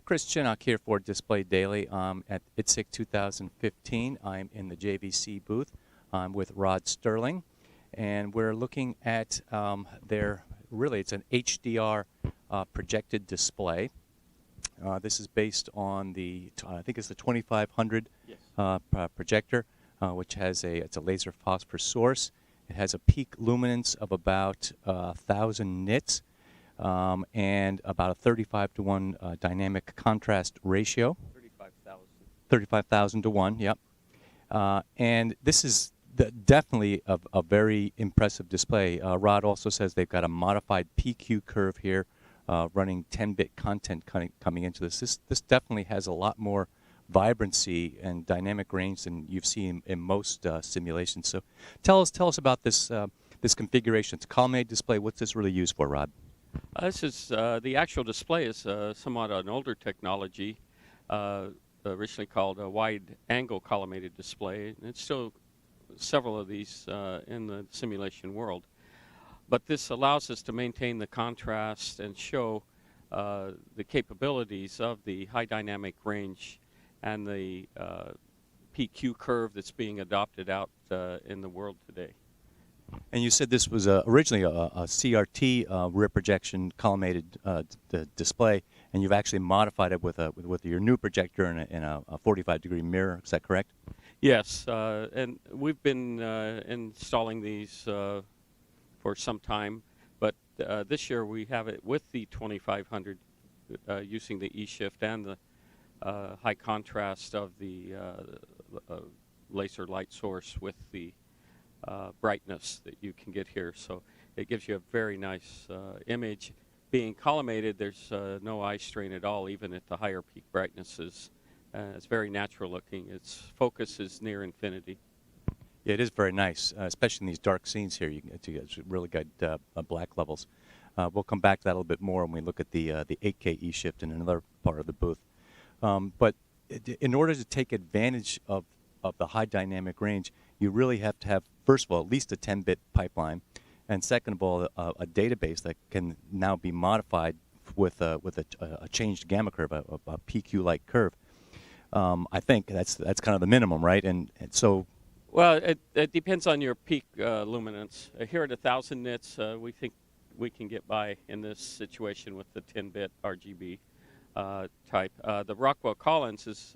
Chris Chinnock here for Display Daily. At IITSEC 2015, I'm in the JVC booth. I'm with Rod Sterling, and we're looking at it's an HDR projected display. This is based on I think it's the 2500 Yes. Projector, which it's a laser phosphor source. It has a peak luminance of about 1,000 nits. And about a 35 to 1 dynamic contrast ratio. 35,000. 35,000 to 1, yep. And this is definitely a very impressive display. Rod also says they've got a modified PQ curve here running 10-bit content coming into this. This definitely has a lot more vibrancy and dynamic range than you've seen in most simulations. So tell us about this configuration. It's a column-made display. What's this really used for, Rod? This is the actual display is somewhat an older technology, originally called a wide-angle collimated display. And it's still several of these in the simulation world. But this allows us to maintain the contrast and show the capabilities of the high dynamic range and the PQ curve that's being adopted out in the world today. And you said this was originally a CRT rear projection collimated display, and you've actually modified it with your new projector in a 45-degree mirror. Is that correct? Yes, and we've been installing these for some time, but this year we have it with the 2500 using the E-shift and the high contrast of the laser light source with the brightness that you can get here. So it gives you a very nice image. Being collimated, there's no eye strain at all, even at the higher peak brightnesses. It's very natural looking. Its focus is near infinity. Yeah, it is very nice, especially in these dark scenes here. You get really good black levels. We'll come back to that a little bit more when we look at the 8K E-shift in another part of the booth. But in order to take advantage of the high dynamic range, you really have to have, first of all, at least a 10-bit pipeline, and second of all, a database that can now be modified with a changed gamma curve, a PQ-like curve. I think that's kind of the minimum, right? And so, well, it depends on your peak luminance. Here at 1,000 nits, we think we can get by in this situation with the 10-bit RGB type. The Rockwell Collins is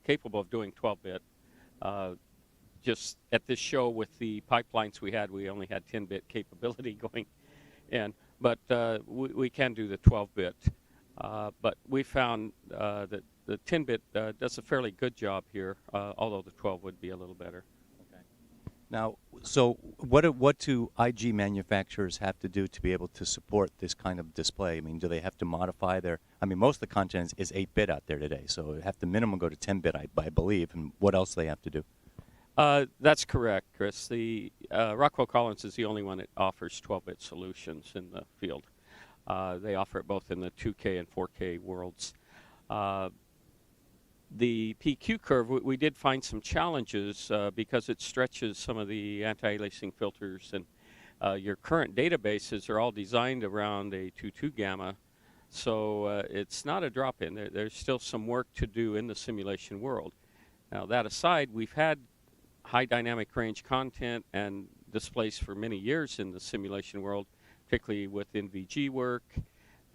capable of doing 12-bit. Just at this show with the pipelines we only had 10-bit capability going in, but we can do the 12-bit. But we found that the 10-bit does a fairly good job here, although the 12 would be a little better. Okay. Now, so what do IG manufacturers have to do to be able to support this kind of display? I mean, do they have to modify most of the content is 8-bit out there today, so they have to minimum go to 10-bit, I believe, and what else do they have to do? That's correct, Chris. The Rockwell Collins is the only one that offers 12-bit solutions in the field. They offer it both in the 2K and 4K worlds. The PQ curve, we did find some challenges because it stretches some of the anti-aliasing filters, and your current databases are all designed around a 2.2 gamma, so it's not a drop-in. There's still some work to do in the simulation world. Now, that aside, we've had high dynamic range content and displays for many years in the simulation world, particularly with NVG work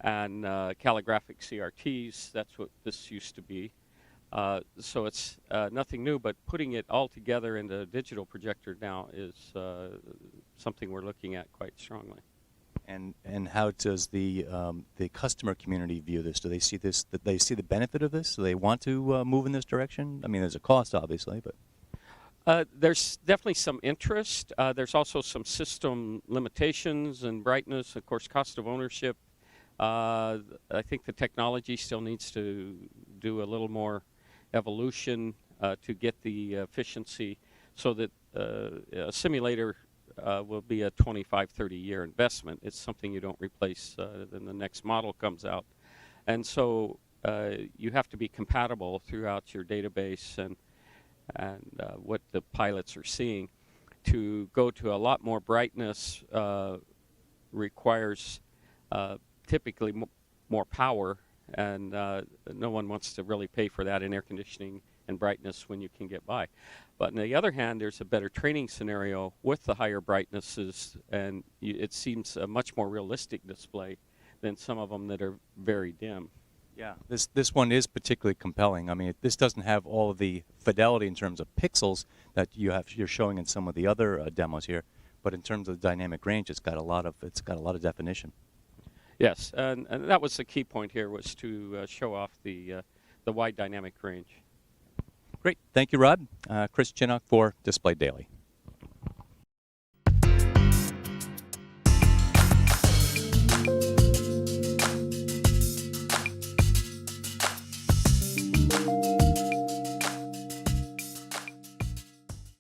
and calligraphic CRTs. That's what this used to be. So it's nothing new, but putting it all together in the digital projector now is something we're looking at quite strongly. And how does the customer community view this? Do they see this? Do they see the benefit of this? Do they want to move in this direction? I mean, there's a cost, obviously, but there's definitely some interest. There's also some system limitations and brightness, of course, cost of ownership. I think the technology still needs to do a little more evolution to get the efficiency so that a simulator will be a 25, 30-year investment. It's something you don't replace when the next model comes out. And so you have to be compatible throughout your database and what the pilots are seeing. To go to a lot more brightness requires typically more power and no one wants to really pay for that in air conditioning and brightness when you can get by. But on the other hand, there's a better training scenario with the higher brightnesses, and it seems a much more realistic display than some of them that are very dim. Yeah, this one is particularly compelling. I mean, this doesn't have all of the fidelity in terms of pixels that you're showing in some of the other demos here, but in terms of the dynamic range, it's got a lot of definition. Yes, and that was the key point here, was to show off the wide dynamic range. Great, thank you, Rod. Chris Chinnock for Display Daily.